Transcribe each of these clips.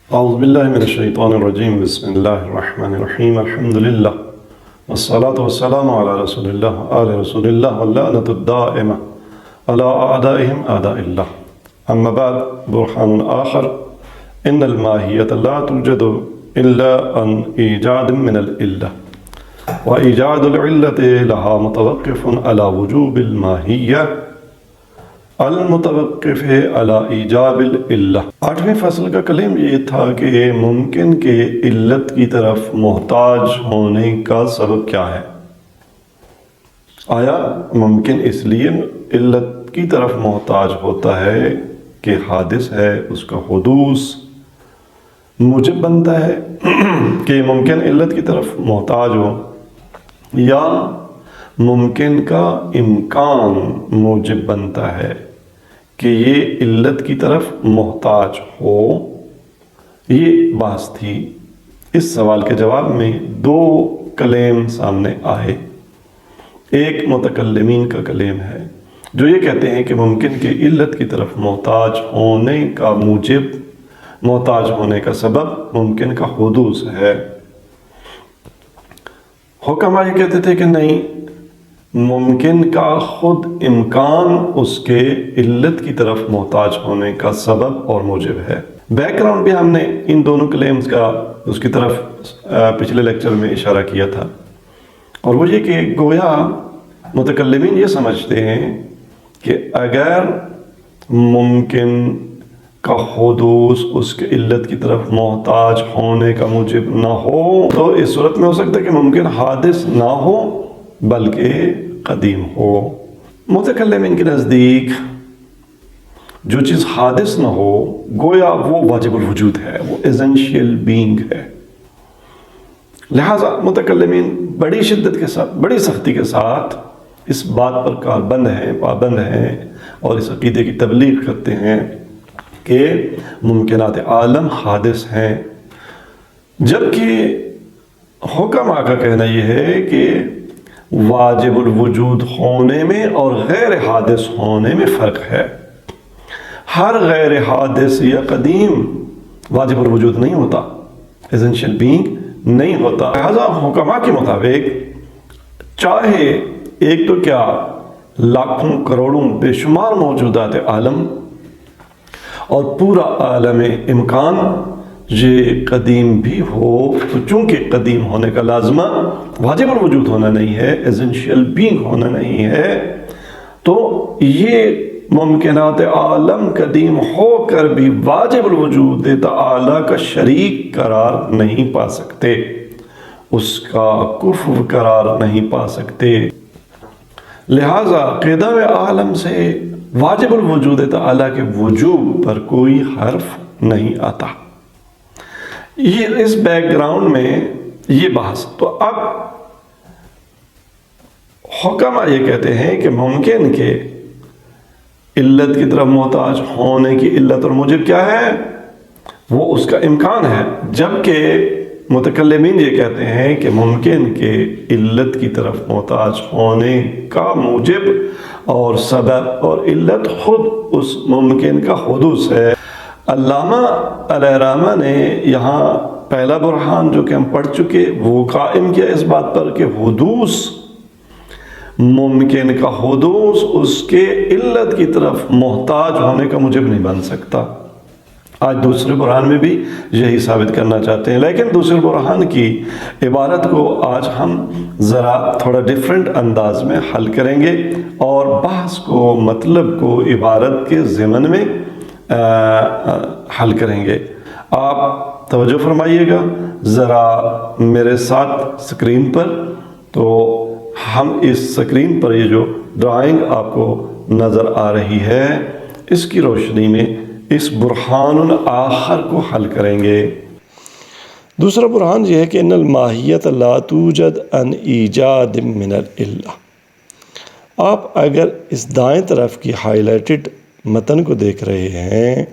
اعوذ باللہ من الشیطان الرجیم بسم اللہ الرحمن الرحیم الحمد للہ والصلاة والسلام علی رسول اللہ آل رسول اللہ واللعنۃ الدائمہ علی اعدائہم اعداء اللہ اما بعد برہان آخر ان الماہیت لا توجد الا عن ایجاد من العلہ وإيجاد العلة لها متوقف على وجوب الماہیہ المتوقف على ایجاب العلہ۔ 8ویں فصل کا کلیم یہ تھا کہ ممکن کے علت کی طرف محتاج ہونے کا سبب کیا ہے؟ آیا ممکن اس لیے علت کی طرف محتاج ہوتا ہے کہ حادث ہے، اس کا حدوث موجب بنتا ہے کہ ممکن علت کی طرف محتاج ہو، یا ممکن کا امکان موجب بنتا ہے کہ یہ علت کی طرف محتاج ہو؟ یہ بحث تھی۔ اس سوال کے جواب میں 2 کلیم سامنے آئے۔ ایک متکلمین کا کلیم ہے جو یہ کہتے ہیں کہ ممکن کے علت کی طرف محتاج ہونے کا موجب، محتاج ہونے کا سبب ممکن کا حدوث ہے۔ حکماء یہ کہتے تھے کہ نہیں، ممکن کا خود امکان اس کے علت کی طرف محتاج ہونے کا سبب اور موجب ہے۔ بیک گراؤنڈ بھی ہم نے ان دونوں کلیمز کا اس کی طرف پچھلے لیکچر میں اشارہ کیا تھا، اور وہ یہ کہ گویا متکلمین یہ سمجھتے ہیں کہ اگر ممکن کا حدوث اس کے علت کی طرف محتاج ہونے کا موجب نہ ہو تو اس صورت میں ہو سکتا ہے کہ ممکن حادث نہ ہو بلکہ قدیم ہو۔ متکلمین کے نزدیک جو چیز حادث نہ ہو گویا وہ واجب الوجود ہے، وہ ایسنشیل بینگ ہے۔ لہٰذا متکلمین بڑی شدت کے ساتھ، بڑی سختی کے ساتھ اس بات پر کاربند ہیں، پابند ہیں، اور اس عقیدے کی تبلیغ کرتے ہیں کہ ممکنات عالم حادث ہیں، جبکہ حکماء کا کہنا یہ ہے کہ واجب الوجود ہونے میں اور غیر حادث ہونے میں فرق ہے۔ ہر غیر حادث یا قدیم واجب الوجود نہیں ہوتا، ایسنشیل بینگ نہیں ہوتا۔ لہذا حکماء کے مطابق چاہے ایک تو کیا لاکھوں کروڑوں بے شمار موجودات عالم اور پورا عالم امکان یہ قدیم بھی ہو، تو چونکہ قدیم ہونے کا لازمہ واجب الوجود ہونا نہیں ہے، ایسنشیل بینگ ہونا نہیں ہے، تو یہ ممکنات عالم قدیم ہو کر بھی واجب الوجود تعالیٰ کا شریک قرار نہیں پا سکتے، اس کا کفو قرار نہیں پا سکتے۔ لہٰذا قدم عالم سے واجب الوجود تعالیٰ کے وجوب پر کوئی حرف نہیں آتا۔ یہ اس بیک گراؤنڈ میں یہ بحث۔ تو اب حکماء یہ کہتے ہیں کہ ممکن کے علت کی طرف محتاج ہونے کی علت اور موجب کیا ہے؟ وہ اس کا امکان ہے، جبکہ متکلمین یہ کہتے ہیں کہ ممکن کے علت کی طرف محتاج ہونے کا موجب اور سبب اور علت خود اس ممکن کا حدوث ہے۔ علامہ علیہ رحمہ نے یہاں پہلا برہان جو کہ ہم پڑھ چکے وہ قائم کیا اس بات پر کہ حدوث، ممکن کا حدوث اس کے علت کی طرف محتاج ہونے کا موجب نہیں بن سکتا۔ آج دوسرے برہان میں بھی یہی ثابت کرنا چاہتے ہیں، لیکن دوسرے برہان کی عبارت کو آج ہم ذرا تھوڑا ڈیفرنٹ انداز میں حل کریں گے، اور بحث کو، مطلب کو عبارت کے ضمن میں حل کریں گے۔ آپ توجہ فرمائیے گا ذرا میرے ساتھ سکرین پر، تو ہم اس سکرین پر یہ جو ڈرائنگ آپ کو نظر آ رہی ہے اس کی روشنی میں اس برہان آخر کو حل کریں گے۔ دوسرا برہان یہ ہے کہ ان الماہیت لا توجد عن ایجاد من العلہ۔ آپ اگر اس دائیں طرف کی ہائی لائٹڈ متن کو دیکھ رہے ہیں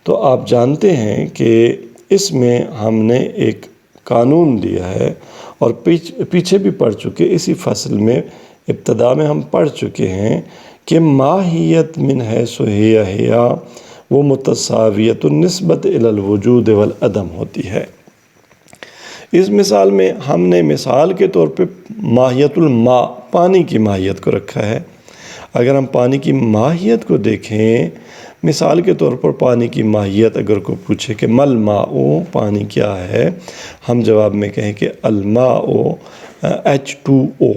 تو آپ جانتے ہیں کہ اس میں ہم نے ایک قانون دیا ہے، اور پیچھے بھی پڑھ چکے، اسی فصل میں ابتدا میں ہم پڑھ چکے ہیں کہ ماہیت من حیث ہی وہ متساویۃ النسبت الی الوجود والعدم ہوتی ہے۔ اس مثال میں ہم نے مثال کے طور پہ ماہیت الماء، پانی کی ماہیت کو رکھا ہے۔ اگر ہم پانی کی ماہیت کو دیکھیں، مثال کے طور پر پانی کی ماہیت اگر کوئی پوچھے کہ مل ماء، پانی کیا ہے، ہم جواب میں کہیں کہ الماء H2O،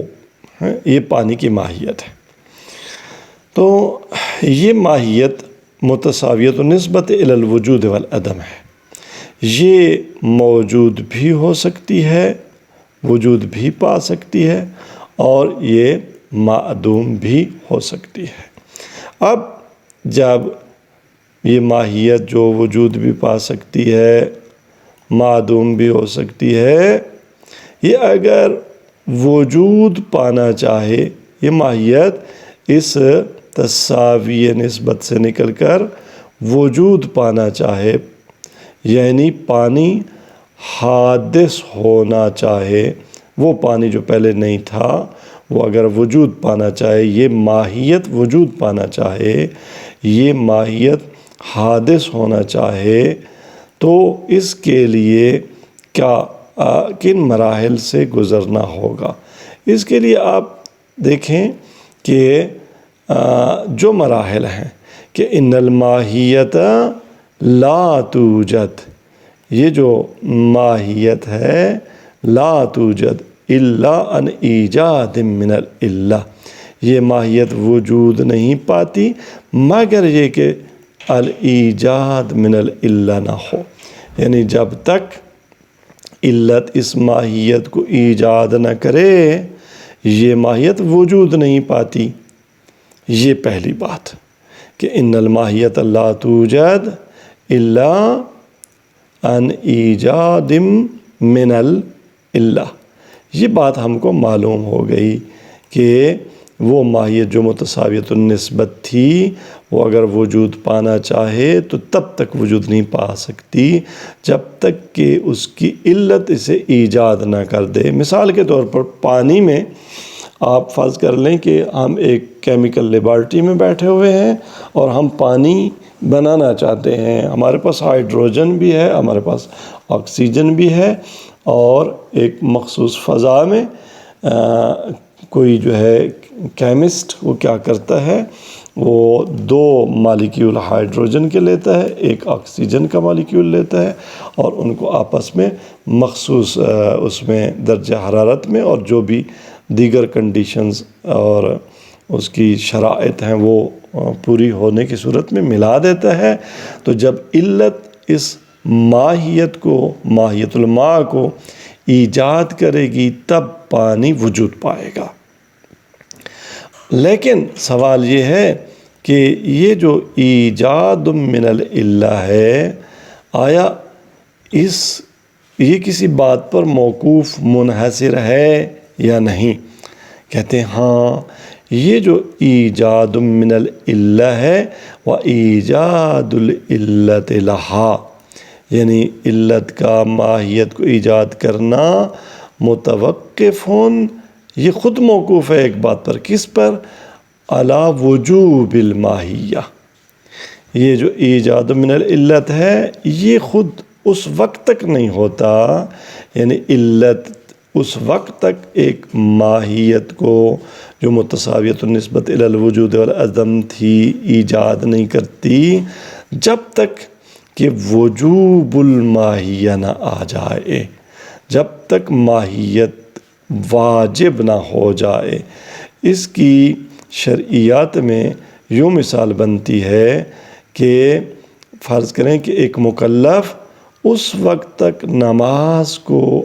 یہ پانی کی ماہیت ہے۔ تو یہ ماہیت متساویۃ النسبت الی الوجود والعدم ہے۔ یہ موجود بھی ہو سکتی ہے، وجود بھی پا سکتی ہے، اور یہ معدوم بھی ہو سکتی ہے۔ اب جب یہ ماہیت جو وجود بھی پا سکتی ہے، معدوم بھی ہو سکتی ہے، یہ اگر وجود پانا چاہے، یہ ماہیت اس تساوی نسبت سے نکل کر وجود پانا چاہے، یعنی پانی حادث ہونا چاہے، وہ پانی جو پہلے نہیں تھا وہ اگر وجود پانا چاہے، یہ ماہیت وجود پانا چاہے، یہ ماہیت حادث ہونا چاہے، تو اس کے لیے کن مراحل سے گزرنا ہوگا؟ اس کے لیے آپ دیکھیں کہ جو مراحل ہیں کہ ان الماہیت لا توجد، یہ جو ماہیت ہے لا توجد الا ان ایجاد من العلہ، یہ ماہیت وجود نہیں پاتی مگر یہ کہ الایجاد من العلہ نہ ہو، یعنی جب تک علت اس ماہیت کو ایجاد نہ کرے یہ ماہیت وجود نہیں پاتی۔ یہ پہلی بات کہ ان الماہیت لا توجد الا ان ایجاد من العلہ، یہ بات ہم کو معلوم ہو گئی کہ وہ ماہیت جو متساویۃ النسبت تھی وہ اگر وجود پانا چاہے تو تب تک وجود نہیں پا سکتی جب تک کہ اس کی علت اسے ایجاد نہ کر دے۔ مثال کے طور پر پانی میں آپ فرض کر لیں کہ ہم ایک کیمیکل لیبارٹری میں بیٹھے ہوئے ہیں اور ہم پانی بنانا چاہتے ہیں، ہمارے پاس ہائیڈروجن بھی ہے، ہمارے پاس آکسیجن بھی ہے، اور ایک مخصوص فضا میں کوئی جو ہے کیمسٹ وہ کیا کرتا ہے، وہ 2 مالیکیول ہائیڈروجن کے لیتا ہے، ایک آکسیجن کا مالیکیول لیتا ہے، اور ان کو آپس میں مخصوص اس میں درجہ حرارت میں اور جو بھی دیگر کنڈیشنز اور اس کی شرائط ہیں وہ پوری ہونے کی صورت میں ملا دیتا ہے۔ تو جب علت اس ماہیت کو، ماہیت الماء کو ایجاد کرے گی تب پانی وجود پائے گا۔ لیکن سوال یہ ہے کہ یہ جو ایجاد من العلہ ہے، آیا یہ کسی بات پر موقوف منحصر ہے یا نہیں؟ کہتے ہیں ہاں، یہ جو ایجاد من العلہ ہے وہ ایجاد العلت لہا، یعنی علت کا ماہیت کو ایجاد کرنا متوقف، یہ خود موقوف ہے ایک بات پر، کس پر؟ علی وجوب الماہیہ۔ یہ جو ایجاد من العلت ہے یہ خود اس وقت تک نہیں ہوتا، یعنی علت اس وقت تک ایک ماہیت کو جو متساویۃ النسبت الی الوجود والعدم تھی ایجاد نہیں کرتی جب تک کہ وجوب الماہیہ نہ آ جائے، جب تک ماہیت واجب نہ ہو جائے۔ اس کی شرعیات میں یوں مثال بنتی ہے کہ فرض کریں کہ ایک مکلف اس وقت تک نماز کو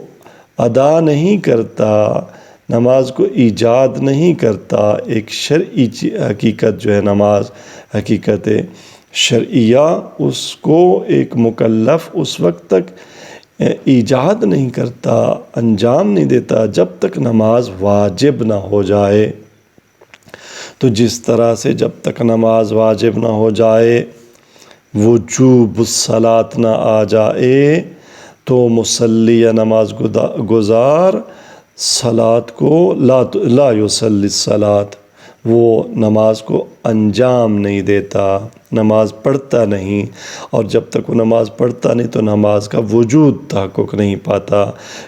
ادا نہیں کرتا، نماز کو ایجاد نہیں کرتا، ایک شرعی حقیقت جو ہے نماز حقیقت شرعیہ، اس کو ایک مکلف اس وقت تک ایجاد نہیں کرتا، انجام نہیں دیتا جب تک نماز واجب نہ ہو جائے۔ تو جس طرح سے جب تک نماز واجب نہ ہو جائے، وجوب الصلاۃ نہ آ جائے، تو مصلی یا نماز گزار صلاۃ کو لا یصلی الصلاۃ، وہ نماز کو انجام نہیں دیتا، نماز پڑھتا نہیں، اور جب تک وہ نماز پڑھتا نہیں تو نماز کا وجود تحقق نہیں پاتا۔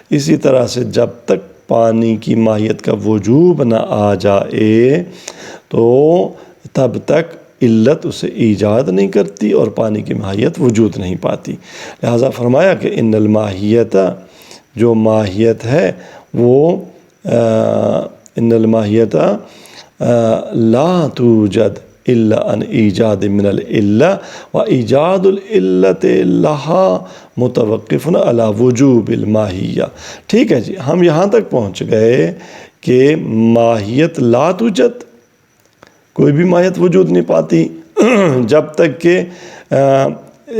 اسی طرح سے جب تک پانی کی ماہیت کا وجوب نہ آ جائے تو تب تک علت اسے ایجاد نہیں کرتی اور پانی کی ماہیت وجود نہیں پاتی۔ لہٰذا فرمایا کہ ان الماہیت، جو ماہیت ہے وہ ان الماہیت لا توجد الا ان ایجاد من العلہ و ایجاد العلت لہا متوقف علی وجوب الماہیہ۔ ٹھیک ہے جی، ہم یہاں تک پہنچ گئے کہ ماہیت لا توجد، کوئی بھی ماہیت وجود نہیں پاتی جب تک کہ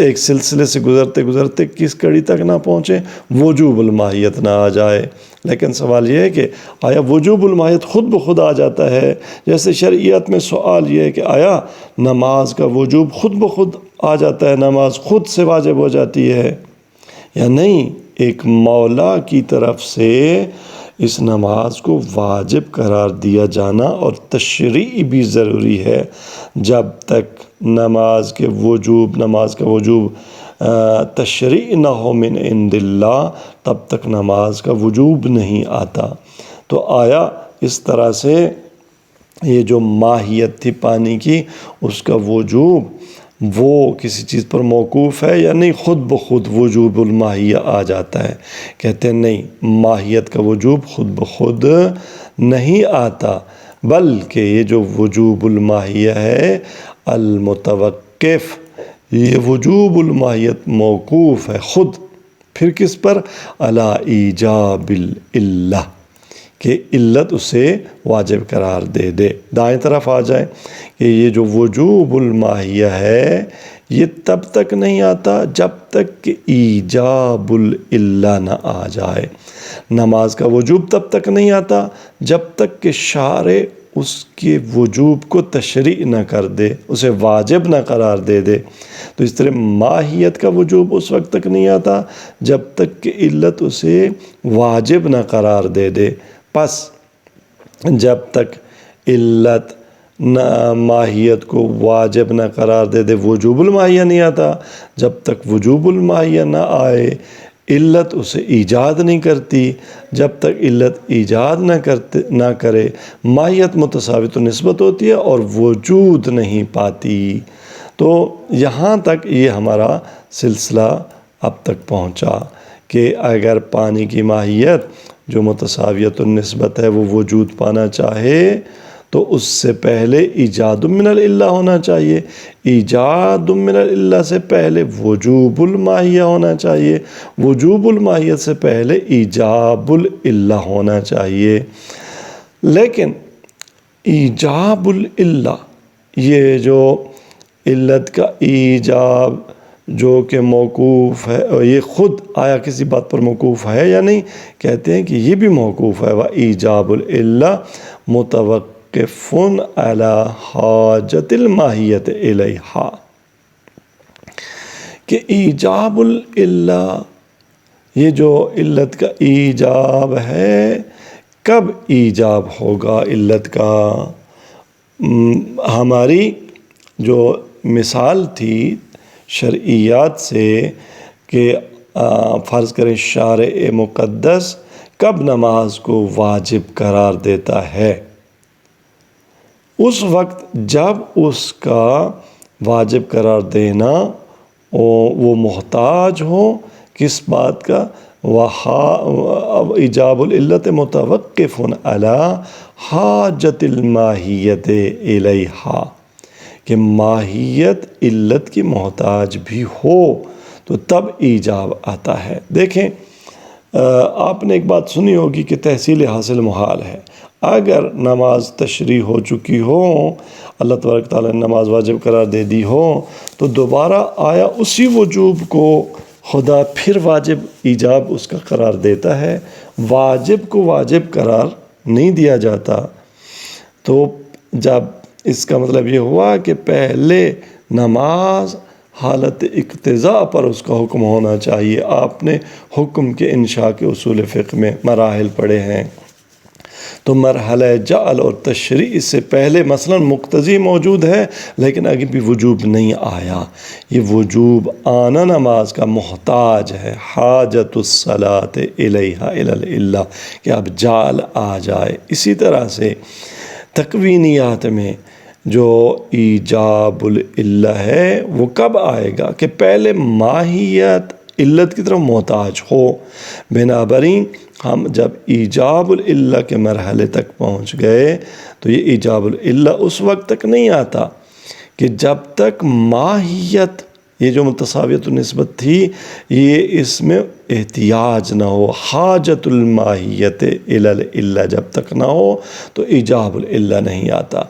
ایک سلسلے سے گزرتے گزرتے کس کڑی تک نہ پہنچے، وجوب الماہیت نہ آ جائے۔ لیکن سوال یہ ہے کہ آیا وجوب الماہیت خود بخود آ جاتا ہے؟ جیسے شرعیت میں سوال یہ ہے کہ آیا نماز کا وجوب خود بخود آ جاتا ہے، نماز خود سے واجب ہو جاتی ہے یا نہیں؟ ایک مولا کی طرف سے اس نماز کو واجب قرار دیا جانا اور تشریع بھی ضروری ہے۔ جب تک نماز کا وجوب تشریع نہ ہو من عند اللہ، تب تک نماز کا وجوب نہیں آتا۔ تو آیا اس طرح سے یہ جو ماہیت تھی پانی کی، اس کا وجوب وہ کسی چیز پر موقوف ہے یا نہیں؟ خود بخود وجوب الماہیہ آ جاتا ہے؟ کہتے ہیں نہیں، ماہیت کا وجوب خود بخود نہیں آتا، بلکہ یہ جو وجوب الماہیہ ہے المتوقف، یہ وجوب الماہیت موقوف ہے خود، پھر کس پر؟ علی ایجاب العلہ، کہ علت اسے واجب قرار دے۔ دائیں طرف آ جائیں کہ یہ جو وجوب الماہیہ ہے یہ تب تک نہیں آتا جب تک کہ ایجاب العلہ نہ آ جائے۔ نماز کا وجوب تب تک نہیں آتا جب تک کہ شارع اس کے وجوب کو تشریع نہ کر دے، اسے واجب نہ قرار دے۔ تو اس طرح ماہیت کا وجوب اس وقت تک نہیں آتا جب تک کہ علت اسے واجب نہ قرار دے۔ پس جب تک علت ماہیت کو واجب نہ قرار دے وجوب الماہیہ نہیں آتا، جب تک وجوب الماہیہ نہ آئے علت اسے ایجاد نہیں کرتی، جب تک علت ایجاد نہ کرے ماہیت متساوت نسبت ہوتی ہے اور وجود نہیں پاتی۔ تو یہاں تک یہ ہمارا سلسلہ اب تک پہنچا کہ اگر پانی کی ماہیت جو متساویت النسبت ہے وہ وجود پانا چاہے تو اس سے پہلے ایجاد من العلہ ہونا چاہیے، ایجاد من العلہ سے پہلے وجوب الماہیہ ہونا چاہیے، وجوب الماہیت سے پہلے ایجاب العلہ ہونا چاہیے۔ لیکن ایجاب العلہ، یہ جو علت کا ایجاب جو کہ موقوف ہے، یہ خود آیا کسی بات پر موقوف ہے یا نہیں؟ کہتے ہیں کہ یہ بھی موقوف ہے۔ وَإِيجَابُ الْعِلَّةِ مُتَوَقِّفٌ عَلَى حَاجَةِ الْمَاهِيَّةِ إِلَيْهَا، کہ ایجاب العلہ، یہ جو علت کا ایجاب ہے، کب ایجاب ہوگا علت کا؟ ہماری جو مثال تھی شرعیات سے کہ فرض کریں شارع مقدس کب نماز کو واجب قرار دیتا ہے؟ اس وقت جب اس کا واجب قرار دینا وہ محتاج ہو کس بات کا؟ ایجاب العلت متوقف علی حاجت الماہیت الیہا، کہ ماہیت علت کی محتاج بھی ہو تو تب ایجاب آتا ہے۔ دیکھیں آپ نے ایک بات سنی ہوگی کہ تحصیل حاصل محال ہے۔ اگر نماز تشریع ہو چکی ہو، اللہ تبارک تعالیٰ نے نماز واجب قرار دے دی ہو، تو دوبارہ آیا اسی وجوب کو خدا پھر واجب ایجاب اس کا قرار دیتا ہے؟ واجب کو واجب قرار نہیں دیا جاتا۔ تو جب اس کا مطلب یہ ہوا کہ پہلے نماز حالت اقتضاء پر اس کا حکم ہونا چاہیے۔ آپ نے حکم کے انشاء کے اصول فقہ میں مراحل پڑھے ہیں، تو مرحلہ جعل اور تشریع اس سے پہلے مثلا مقتضی موجود ہے لیکن ابھی بھی وجوب نہیں آیا. یہ وجوب آنا نماز کا محتاج ہے. حاجت الصلاۃ الیہ الی العلہ کہ اب جعل آ جائے. اسی طرح سے تکوینیات میں جو ایجاب العلہ ہے وہ کب آئے گا کہ پہلے ماہیت علت کی طرف محتاج ہو. بنابراین ہم جب ایجاب العلہ کے مرحلے تک پہنچ گئے تو یہ ایجاب العلہ اس وقت تک نہیں آتا کہ جب تک ماہیت، یہ جو متساویت النسبت تھی، یہ اس میں احتیاج نہ ہو. حاجت الماہیت الی العلہ جب تک نہ ہو تو ایجاب العلہ نہیں آتا.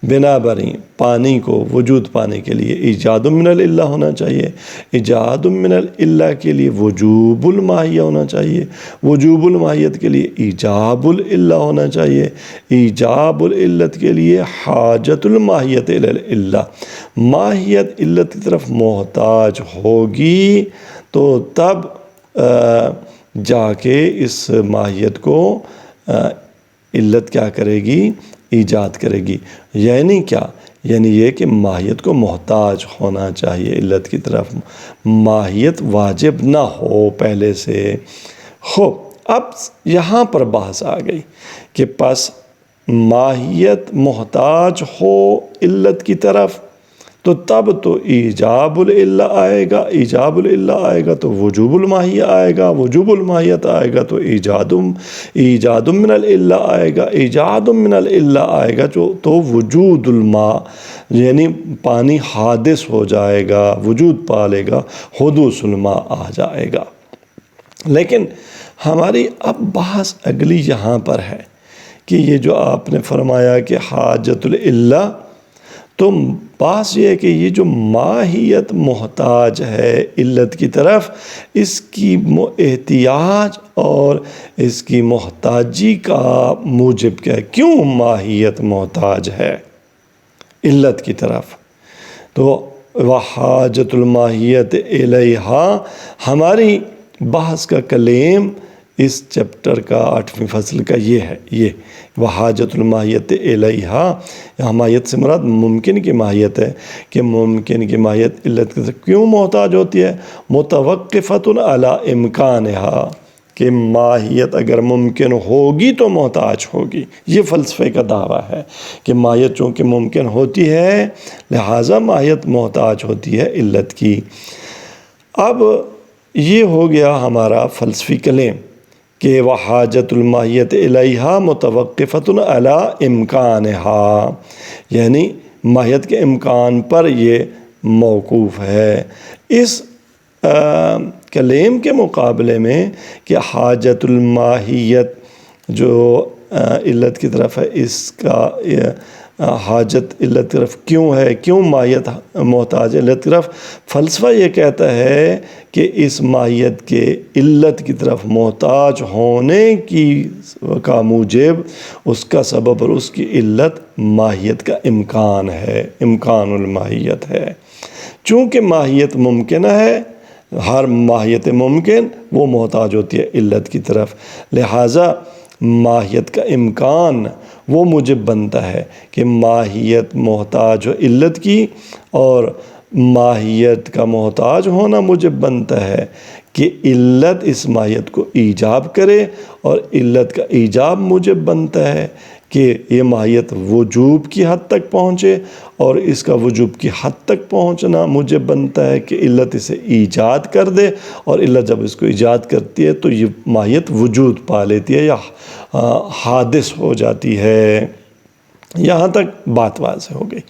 بنابراین پانی کو وجود پانے کے لیے ایجاد من العلہ ہونا چاہیے، ایجاد من العلہ کے لیے وجوب الماہیہ ہونا چاہیے، وجوب الماہیت کے لیے ایجاب العلہ ہونا چاہیے، ایجاب العلت کے لیے حاجت الماہیت الی العلہ. ماہیت علت کی طرف محتاج ہوگی تو تب جا کے اس ماہیت کو علت کیا کرے گی؟ ایجاد کرے گی. یعنی کیا؟ یعنی یہ کہ ماہیت کو محتاج ہونا چاہیے علت کی طرف، ماہیت واجب نہ ہو پہلے سے. اب یہاں پر بحث آ گئی کہ پس ماہیت محتاج ہو علت کی طرف تو تب تو ایجاب العلہ آئے گا، ایجاب العلہ آئے گا تو وجوب الماہیہ آئے گا، وجوب الماہیت آئے گا تو ایجاد من العلہ آئے گا، ایجاد من العلہ آئے گا تو وجود الماء یعنی پانی حادث ہو جائے گا، وجود پالے گا، حدوث الماء آ جائے گا. لیکن ہماری اب بحث اگلی یہاں پر ہے کہ یہ جو آپ نے فرمایا کہ حاجت العلہ، تو بات یہ ہے کہ یہ جو ماہیت محتاج ہے علت کی طرف، اس کی احتیاج اور اس کی محتاجی کا موجب کیا ہے؟ کیوں ماہیت محتاج ہے علت کی طرف؟ تو وحاجت الماہیت الیہا ہماری بحث کا کلیم اس چیپٹر کا 8ویں فصل کا یہ ہے، یہ وحاجت الماہیت الیہا. ماہیت سے مراد ممکن کی ماہیت ہے کہ ممکن کی ماہیت علت کی طرف کیوں محتاج ہوتی ہے؟ متوقفۃ علی امکانہا، کہ ماہیت اگر ممکن ہوگی تو محتاج ہوگی. یہ فلسفے کا دعویٰ ہے کہ ماہیت چونکہ ممکن ہوتی ہے لہٰذا ماہیت محتاج ہوتی ہے علت کی. اب یہ ہو گیا ہمارا فلسفی کلیم کہ وحاجت الماہیت الیہا متوقفۃ علی امکانہا، یعنی ماہیت کے امکان پر یہ موقوف ہے. اس کلیم کے مقابلے میں کہ حاجت الماہیت جو علت کی طرف ہے، اس کا حاجت علت کی طرف کیوں ہے، کیوں ماہیت محتاج علت کی طرف؟ فلسفہ یہ کہتا ہے کہ اس ماہیت کے علت کی طرف محتاج ہونے کا موجب، اس کا سبب اور اس کی علت ماہیت کا امکان ہے، امکان الماہیت ہے. چونکہ ماہیت ممکنہ ہے، ہر ماہیت ممکن وہ محتاج ہوتی ہے علت کی طرف، لہٰذا ماہیت کا امکان وہ موجب بنتا ہے کہ ماہیت محتاج ہو علت کی، اور ماہیت کا محتاج ہونا موجب بنتا ہے کہ علت اس ماہیت کو ایجاب کرے، اور علت کا ایجاب موجب بنتا ہے کہ یہ ماہیت وجوب کی حد تک پہنچے، اور اس کا وجوب کی حد تک پہنچنا موجب بنتا ہے کہ علت اسے ایجاد کر دے، اور علت جب اس کو ایجاد کرتی ہے تو یہ ماہیت وجود پا لیتی ہے یا حادث ہو جاتی ہے. یہاں تک بات واضح ہو گئی.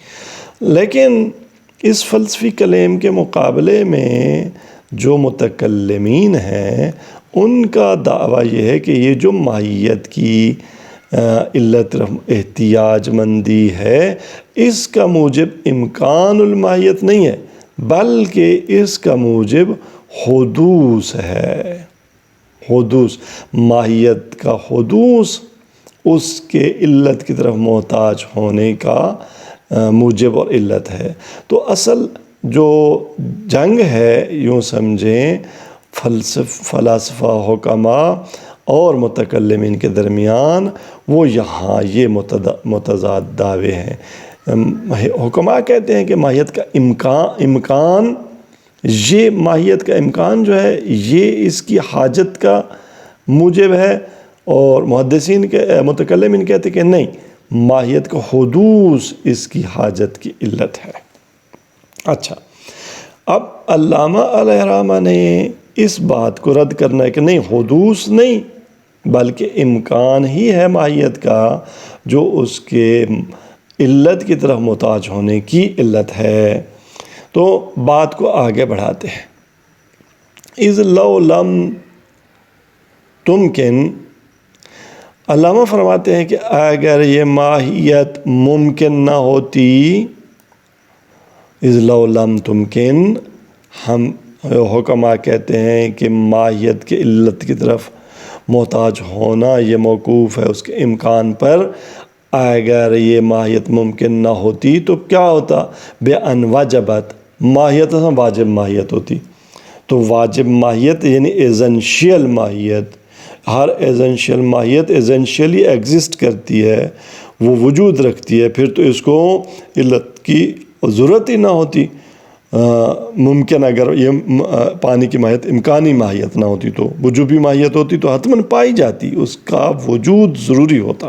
لیکن اس فلسفی کلیم کے مقابلے میں جو متکلمین ہیں ان کا دعویٰ یہ ہے کہ یہ جو ماہیت کی علت احتیاج مندی ہے، اس کا موجب امکان الماہیت نہیں ہے بلکہ اس کا موجب حدوث ہے. حدوث، ماہیت کا حدوث اس کے علت کی طرف محتاج ہونے کا موجب اور علت ہے. تو اصل جو جنگ ہے، یوں سمجھیں، فلاسفہ حکماء اور متکلمین کے درمیان وہ یہاں یہ متضاد دعوے ہیں۔ حکماء کہتے ہیں کہ ماہیت کا امکان یہ ماہیت کا امکان جو ہے یہ اس کی حاجت کا موجب ہے، اور محدثین کے متکلمین کہتے ہیں کہ نہیں، ماہیت کا حدوث اس کی حاجت کی علت ہے۔ اچھا، اب علامہ علیہ الرحمہ نے اس بات کو رد کرنا ہے کہ نہیں، حدوث نہیں بلکہ امکان ہی ہے ماہیت کا جو اس کے علت کی طرف محتاج ہونے کی علت ہے۔ تو بات کو آگے بڑھاتے ہیں۔ اذ لو لم تمکن، علامہ فرماتے ہیں کہ اگر یہ ماہیت ممکن نہ ہوتی، اذ لو لم تمکن، ہم حکماء کہتے ہیں کہ ماہیت کے علت کی طرف محتاج ہونا یہ موقوف ہے اس کے امکان پر۔ اگر یہ ماہیت ممکن نہ ہوتی تو کیا ہوتا؟ بِأَنْ وَجَبَتْ، ماہیت واجب ماہیت ہوتی۔ تو واجب ماہیت یعنی ایزنشیل ماہیت، ہر ایزنشیل ماہیت ایزنشیلی ایگزسٹ کرتی ہے، وہ وجود رکھتی ہے، پھر تو اس کو علت کی ضرورت ہی نہ ہوتی۔ ممکن اگر یہ پانی کی ماہیت امکانی ماہیت نہ ہوتی تو وجوبی ماہیت ہوتی تو حتماً پائی جاتی، اس کا وجود ضروری ہوتا۔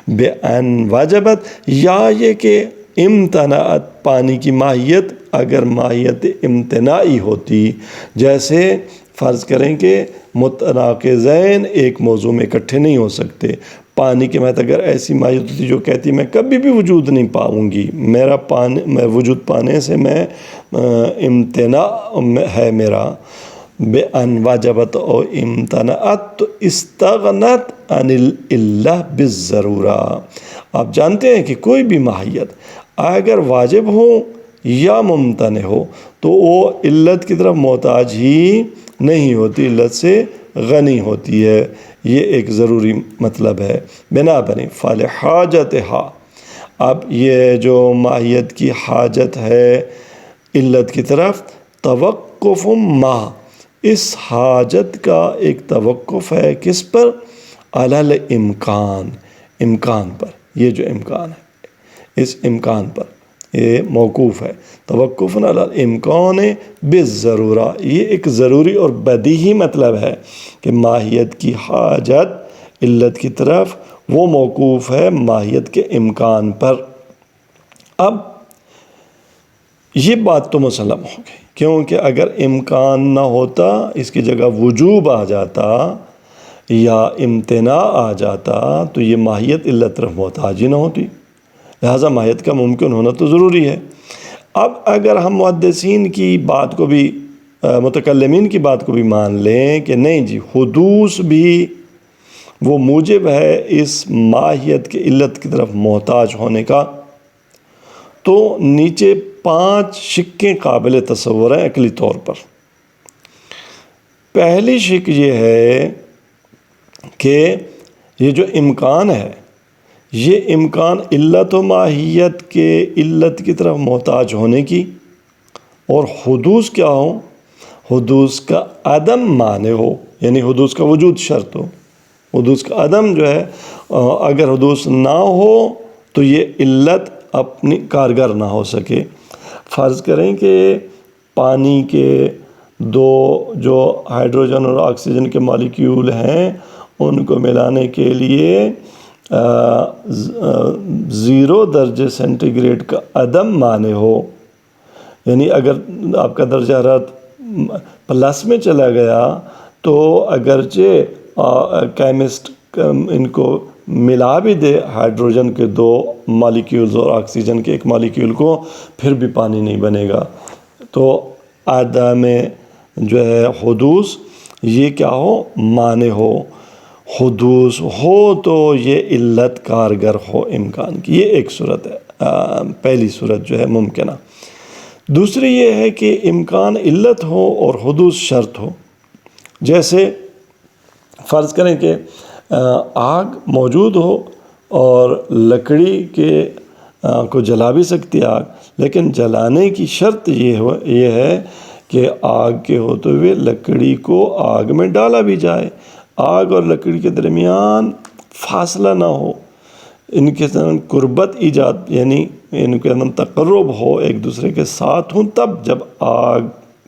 بِأَنْ وَجَبَتْ، یا یہ کہ امتنعت، پانی کی ماہیت اگر ماہیت امتناعی ہوتی، جیسے فرض کریں کہ متناقضین ایک موضوع میں اکٹھے نہیں ہو سکتے۔ پانی کی ماہیت اگر ایسی ماہیت ہوتی جو کہتی میں کبھی بھی وجود نہیں پاؤں گی، میں وجود پانے سے میں امتناع ہے میرا، بِأَنْ وَجَبَتْ او امتنعت، تو استغنت عن العلہ بالضرورہ۔ آپ جانتے ہیں کہ کوئی بھی ماہیت اگر واجب ہو یا ممتنع ہو تو وہ علت کی طرف محتاج ہی نہیں ہوتی، علت سے غنی ہوتی ہے، یہ ایک ضروری مطلب ہے۔ بنا بنی فَلِحَاجَتِهَا، اب یہ جو ماہیت کی حاجت ہے علت کی طرف، توقف ما، اس حاجت کا ایک توقف ہے کس پر؟ علی الامکان، امکان پر، یہ جو امکان ہے اس امکان پر یہ موقوف ہے۔ توقف علی الامکان بالضرورہ، یہ ایک ضروری اور بدیہی مطلب ہے کہ ماہیت کی حاجت علت کی طرف وہ موقوف ہے ماہیت کے امکان پر۔ اب یہ بات تو مسلم ہو گئی، کیونکہ اگر امکان نہ ہوتا، اس کی جگہ وجوب آ جاتا یا امتناع آ جاتا تو یہ ماہیت علت طرف محتاج ہی نہ ہوتی، لہٰذا ماہیت کا ممکن ہونا تو ضروری ہے۔ اب اگر ہم محدثین کی بات کو بھی، متکلمین کی بات کو بھی مان لیں کہ نہیں جی حدوث بھی وہ موجب ہے اس ماہیت کے علت کی طرف محتاج ہونے کا، تو نیچے 5 شقیں قابل تصور ہیں عقلی طور پر۔ پہلی شق یہ ہے کہ یہ جو امکان ہے یہ امکان علت و ماہیت کے علت کی طرف محتاج ہونے کی، اور حدوث کیا ہو؟ حدوث کا عدم مانع ہو، یعنی حدوث کا وجود شرط ہو۔ حدوث کا عدم جو ہے، اگر حدوث نہ ہو تو یہ علت اپنی کارگر نہ ہو سکے۔ فرض کریں کہ پانی کے 2 جو ہائیڈروجن اور آکسیجن کے مالیکیول ہیں ان کو ملانے کے لیے 0 درجہ سینٹی گریڈ کا عدم مانع ہو، یعنی اگر آپ کا درجہ حرارت پلس میں چلا گیا تو اگرچہ کیمسٹ ان کو ملا بھی دے ہائیڈروجن کے 2 مالیکیولز اور آکسیجن کے 1 مالیکیول کو، پھر بھی پانی نہیں بنے گا۔ تو عدم جو ہے حدوث یہ کیا ہو؟ مانع ہو۔ حدوث ہو تو یہ علت کارگر ہو امکان کی، یہ ایک صورت ہے، پہلی صورت جو ہے ممکنہ۔ دوسری یہ ہے کہ امکان علت ہو اور حدوث شرط ہو۔ جیسے فرض کریں کہ آگ موجود ہو اور لکڑی کے کو جلا بھی سکتی ہے آگ، لیکن جلانے کی شرط یہ ہے کہ آگ کے ہوتے ہوئے لکڑی کو آگ میں ڈالا بھی جائے۔ آگ اور لکڑی کے درمیان فاصلہ نہ ہو، ان کے اندر قربت ایجاد یعنی ان کے اندر تقرب ہو، ایک دوسرے کے ساتھ ہوں، تب جب آگ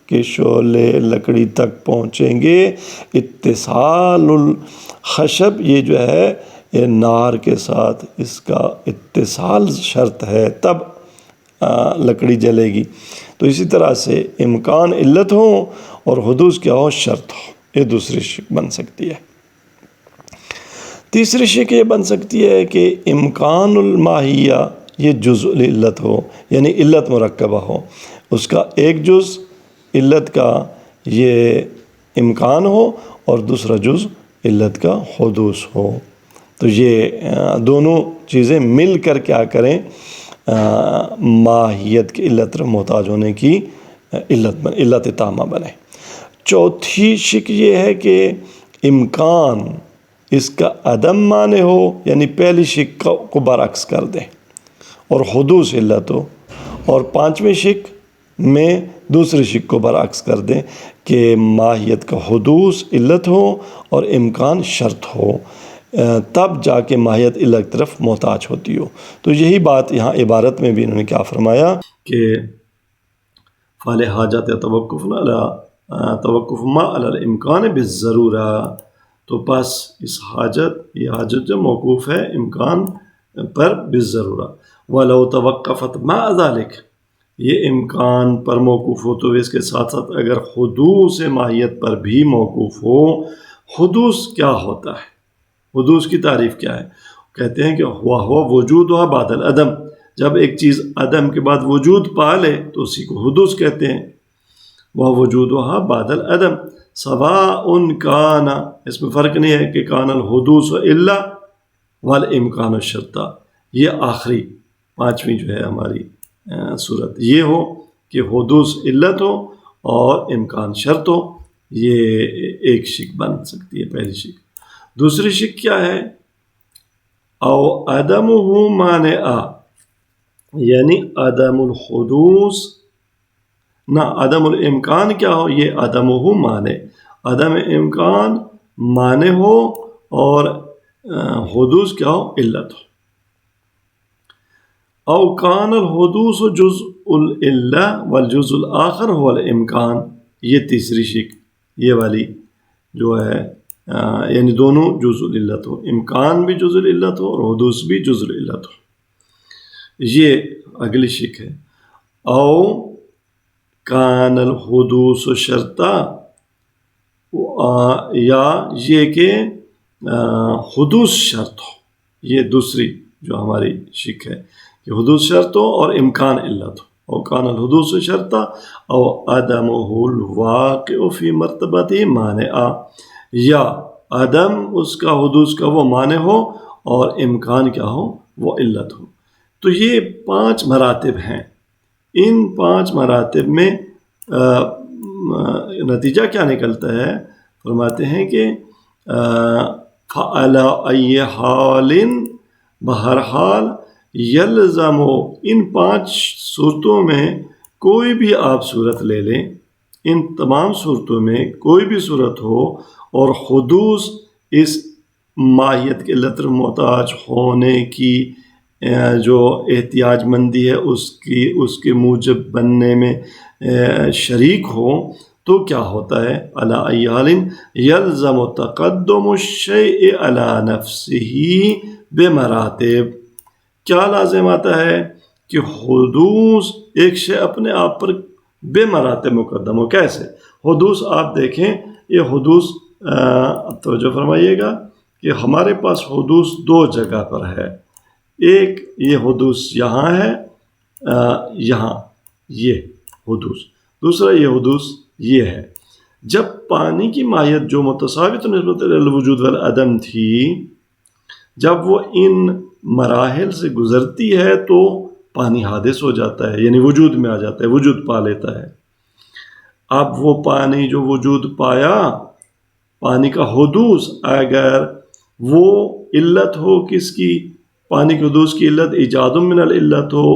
کے شعلے لکڑی تک پہنچیں گے۔ اتصال الخشب، یہ جو ہے یہ نار کے ساتھ اس کا اتصال شرط ہے، تب لکڑی جلے گی۔ تو اسی طرح سے امکان علت ہو اور حدوث کیا ہو، شرط ہو، یہ دوسری شک بن سکتی ہے۔ تیسری شک یہ بن سکتی ہے کہ امکان الماہیہ، یہ جزء العلت ہو، یعنی علت مرکبہ ہو، اس کا ایک جز علت کا یہ امکان ہو اور دوسرا جز علت کا حدوث ہو۔ تو یہ دونوں چیزیں مل کر کیا کریں، ماہیت کی علت محتاج ہونے کی علت تامہ بنے۔ چوتھی شک یہ ہے کہ امکان اس کا عدم معنی ہو، یعنی پہلی شک کو برعکس کر دیں اور حدوث علت ہو، اور پانچویں شک میں دوسری شک کو برعکس کر دیں کہ ماہیت کا حدوث علت ہو اور امکان شرط ہو، تب جا کے ماہیت علت طرف محتاج ہوتی ہو۔ تو یہی بات یہاں عبارت میں بھی انہوں نے کیا فرمایا کہ فعل حاجت توقف ما علی الامکان بالضرورہ، تو بس اس حاجت، یہ حاجت جو موقوف ہے امکان پر بالضرورہ، ولو توقفت مع ذلک، یہ امکان پر موقوف ہو تو اس کے ساتھ ساتھ اگر حدوث ماہیت پر بھی موقوف ہو۔ حدوث کیا ہوتا ہے؟ حدوث کی تعریف کیا ہے؟ کہتے ہیں کہ وہ وجودها بعد العدم، جب ایک چیز عدم کے بعد وجود پا لے تو اسی کو حدوث کہتے ہیں۔ وہ وجودها بعد العدم سواء کان، اس میں فرق نہیں ہے کہ کان الحدوث الا والامکان شرطا، یہ آخری پانچویں جو ہے ہماری صورت یہ ہو کہ حدوث علت ہو اور امکان شرط ہو، یہ ایک شک بن سکتی ہے، پہلی شک۔ دوسری شک کیا ہے؟ او عدمہ مانعہ، یعنی عدم الحدوث نہ عدم الامکان کیا ہو، یہ عدمہ مانع، عدم امکان مانع ہو اور حدوث کیا ہو، علت ہو۔ او کان الحدوث جزء العلہ والجزء الآخر هو الامکان، یہ تیسری شک، یہ والی جو ہے یعنی دونوں جزء العلت ہو، امکان بھی جزء العلت ہو اور حدوث بھی جزء العلت ہو، یہ اگلی شک ہے۔ او کان الحدوث شرطا، یا یہ کہ حدوث شرط ہو، یہ دوسری جو ہماری شک ہے کہ حدوث شرط ہو اور امکان علت ہو۔ او کان الحدوث شرطا او عدمہ الواقع فی مرتبۃ مانعہ، یا عدم اس کا حدوث کا وہ مانع ہو اور امکان کیا ہو، وہ علت ہو۔ تو یہ 5 مراتب ہیں۔ ان 5 مراتب میں نتیجہ کیا نکلتا ہے؟ فرماتے ہیں کہ فعلی ای حال، بہرحال یلزم، ان 5 صورتوں میں کوئی بھی آپ صورت لے لیں، ان تمام صورتوں میں کوئی بھی صورت ہو اور حدوث اس ماہیت کے علت محتاج ہونے کی جو احتیاج مندی ہے اس کے موجب بننے میں شریک ہو، تو کیا ہوتا ہے؟ علی ای حال یلزم تقدم الشیء علی نفسہ بمراتب، کیا لازم آتا ہے کہ حدوث ایک شے اپنے آپ پر بے مراتب مقدم ہو۔ کیسے؟ حدوث آپ دیکھیں، یہ حدوث توجہ فرمائیے گا کہ ہمارے پاس حدوث 2 جگہ پر ہے، ایک یہ حدوث یہاں ہے، یہاں یہ حدوث، دوسرا یہ حدوث یہ ہے۔ جب پانی کی ماہیت جو متساوت نسبت الوجود والعدم تھی، جب وہ ان مراحل سے گزرتی ہے تو پانی حادث ہو جاتا ہے، یعنی وجود میں آ جاتا ہے، وجود پا لیتا ہے۔ اب وہ پانی جو وجود پایا، پانی کا حدوث اگر وہ علت ہو کس کی، پانی کے حدوث کی علت ایجاد من العلت ہو،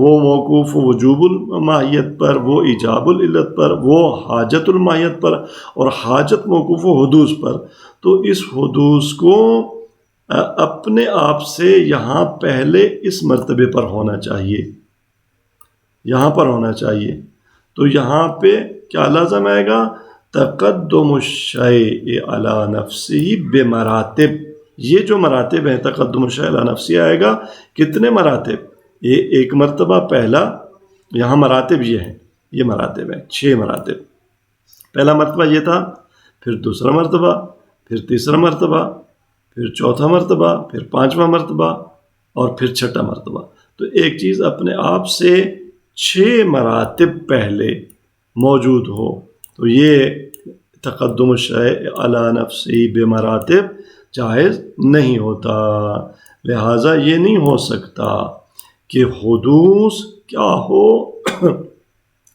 وہ موقوف وجوب الماہیت پر، وہ ایجاب العلت پر، وہ حاجت الماہیت پر، اور حاجت موقوف و حدوث پر، تو اس حدوث کو اپنے آپ سے یہاں پہلے اس مرتبے پر ہونا چاہیے، یہاں پر ہونا چاہیے. تو یہاں پہ کیا لازم آئے گا؟ تقدم الشیء علی نفسہ بمراتب. یہ جو مراتب ہیں تقدم الشیء علی نفسہ آئے گا. کتنے مراتب؟ یہ ایک مرتبہ پہلا، یہاں مراتب یہ ہیں، یہ مراتب ہیں 6 مراتب. پہلا مرتبہ یہ تھا، پھر دوسرا مرتبہ، پھر تیسرا مرتبہ، پھر چوتھا مرتبہ، پھر 5واں مرتبہ، اور پھر 6واں مرتبہ. تو ایک چیز اپنے آپ سے 6 مراتب پہلے موجود ہو تو یہ تقدم الشیء علی نفسہ بمراتب جائز نہیں ہوتا. لہٰذا یہ نہیں ہو سکتا کہ حدوث کیا ہو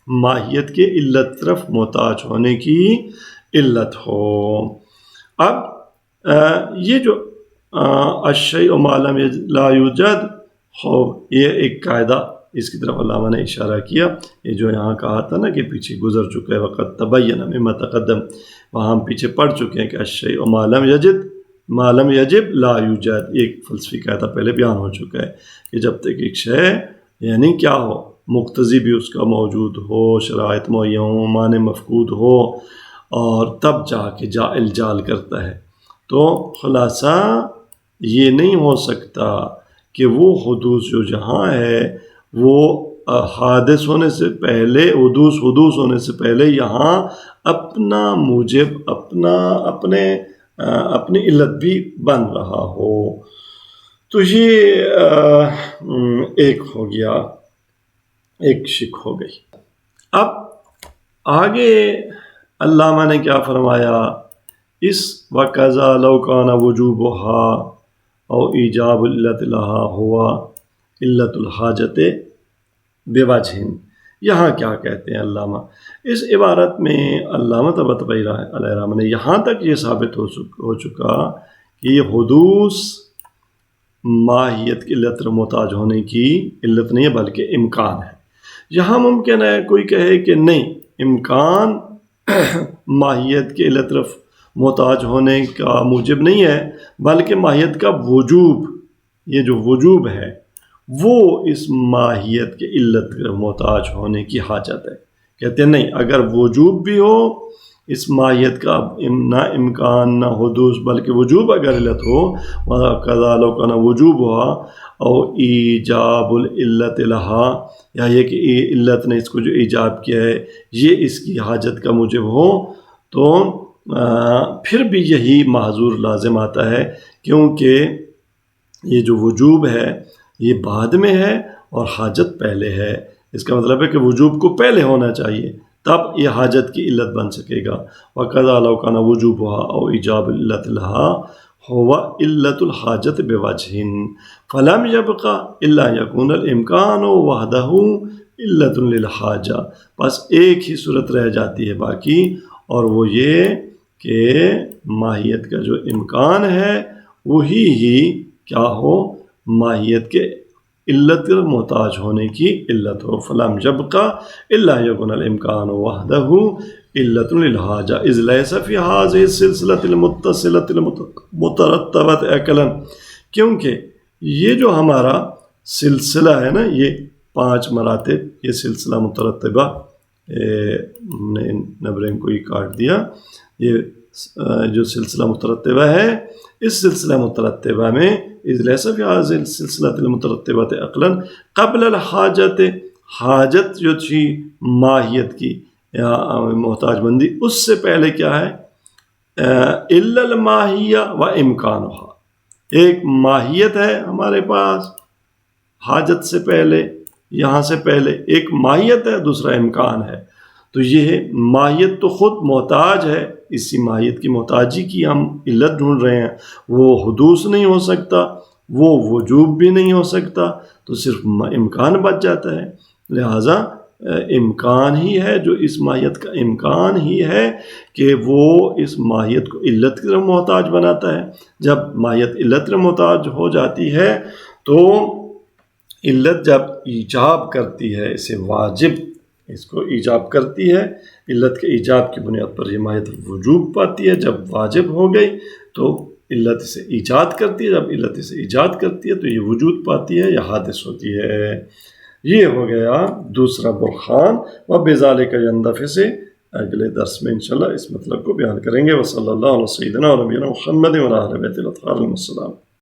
ماہیت کے علت طرف محتاج ہونے کی علت ہو. اب یہ جو الشیء ما لم لا یوجد ہو، یہ ایک قاعدہ اس کی طرف علامہ نے اشارہ کیا. یہ جو یہاں کہا تھا نا کہ پیچھے گزر چکا ہے، وقت تبین مما تقدم، وہاں ہم پیچھے پڑھ چکے ہیں کہ الشیء ما لم یجد ما لم یجب لا یوجد. ایک فلسفی قاعدہ پہلے بیان ہو چکا ہے کہ جب تک ایک شے یعنی کیا ہو، مقتضی بھی اس کا موجود ہو، شرائط معین ہو، معنی مفقود ہو، اور تب جا کے جائل جال کرتا ہے. تو خلاصہ یہ نہیں ہو سکتا کہ وہ حدوث جو جہاں ہے وہ حادث ہونے سے پہلے، حدوث ہونے سے پہلے یہاں اپنا موجب، اپنی علت بھی بن رہا ہو. تو یہ ایک ہو گیا، ایک شک ہو گئی. اب آگے علامہ نے کیا فرمایا؟ اس وَقَذَا لَوْ كَانَ وُجُوبُهَا او ایجاب العلت لہا ہوا علت الحاجت بوجہ. یہاں کیا کہتے ہیں علامہ؟ اس عبارت میں علامہ طباطبائی علیہ الرحمہ نے یہاں تک یہ ثابت ہو چکا کہ یہ حدوث ماہیت کی علت محتاج ہونے کی علت نہیں ہے بلکہ امکان ہے. یہاں ممکن ہے کوئی کہے کہ نہیں، امکان ماہیت کی علت محتاج ہونے کا موجب نہیں ہے بلکہ ماہیت کا وجوب، یہ جو وجوب ہے وہ اس ماہیت کے علت محتاج ہونے کی حاجت ہے. کہتے ہیں نہیں، اگر وجوب بھی ہو اس ماہیت کا، نہ امکان نہ حدوث بلکہ وجوب اگر علت ہو، وَقَذَا لَوْ كَانَ وُجُوبُهَا او ایجاب العلت لہا، یا یہ کہ علت نے اس کو جو ایجاب کیا ہے یہ اس کی حاجت کا موجب ہو، تو پھر بھی یہی معذور لازم آتا ہے، کیونکہ یہ جو وجوب ہے یہ بعد میں ہے اور حاجت پہلے ہے. اس کا مطلب ہے کہ وجوب کو پہلے ہونا چاہیے تب یہ حاجت کی علت بن سکے گا. وَقَذَا لَوْ كَانَ وُجُوبُهَا او ایجاب العلت لَهَا هُوَ علت الحاجت بوجہ فَلَمْ يَبْقَ إِلَّا يَكُونَ الْإِمْكَانُ وَحْدَهُ علت للحاجہ. بس ایک ہی صورت رہ جاتی ہے باقی، اور وہ یہ کہ ماہیت کا جو امکان ہے وہی ہی کیا ہو، ماہیت کے علت محتاج ہونے کی علت ہو. فَلَمْ يَبْقَ إِلَّا يَكُونَ الْإِمْكَانُ وَحْدَهُ علت للحاجہ إِذْ لَيْسَ فِي هَذِهِ السِّلْسِلَةِ الْمُتَّصِلَةِ الْمُتَرَتَّبَةِ عَقْلًا. کیونکہ یہ جو ہمارا سلسلہ ہے نا، یہ 5 مراتب، یہ سلسلہ مترتبہ، نبرنگ کو ہی کاٹ دیا، یہ جو سلسلہ مترتبہ ہے، اس سلسلہ مترتبہ میں اذ لیس فی هذه السلسلة المترتبة عقلا قبل الحاجت، حاجت جو تھی ماہیت کی یا محتاج بندی، اس سے پہلے کیا ہے؟ الا الماہیہ و امکانها. ایک ماہیت ہے ہمارے پاس حاجت سے پہلے، یہاں سے پہلے ایک ماہیت ہے، دوسرا امکان ہے. تو یہ ماہیت تو خود محتاج ہے، اسی ماہیت کی محتاجی کی ہم علت ڈھونڈ رہے ہیں. وہ حدوث نہیں ہو سکتا، وہ وجوب بھی نہیں ہو سکتا، تو صرف امکان بچ جاتا ہے. لہٰذا امکان ہی ہے، جو اس ماہیت کا امکان ہی ہے کہ وہ اس ماہیت کو علت کی طرف محتاج بناتا ہے۔ جب ماہیت علت کی طرف محتاج ہو جاتی ہے تو علت جب ایجاب کرتی ہے اسے واجب، اس کو ایجاب کرتی ہے، علت کے ایجاب کی بنیاد پر یہ ماہیت وجوب پاتی ہے۔ جب واجب ہو گئی تو علت سے ایجاد کرتی ہے، جب علت سے ایجاد کرتی ہے تو یہ وجود پاتی ہے یا حادث ہوتی ہے۔ یہ ہو گیا دوسرا برہان۔ وَبِذَالِكَ يَنْدَفِعُ سے اگلے درس میں انشاءاللہ اس مطلب کو بیان کریں گے۔ وصلی اللہ علیہ سیدنا و نبینا محمد و علی آلہ بیتہ الاطہار السلام۔